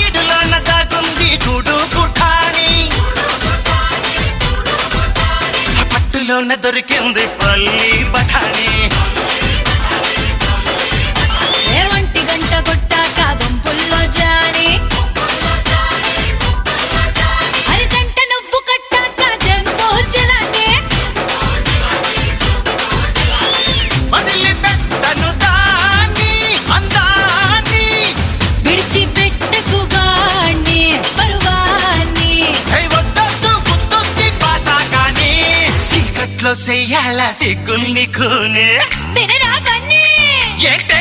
ఇడులోన దాగుంది గూడు పుఠాని, పట్టులోన దొరికింది పల్లి బఠాని. ఏమంటి గంట కొట్టాక గుంపుల్లో జాని, అరిగంట నువ్వు కట్టాక జంబో జలాని. వదిలిపెట్టను దాన్ని అందాన్ని, విడిచిపెట్టకు వాణ్ణి పరువాన్ని. వద్దొద్దు గుర్తొచ్చి పాతాకాని, చీకట్లో చెయ్యాల సిగ్గుల్ని కూని. వినరా కన్నీ ఏంటే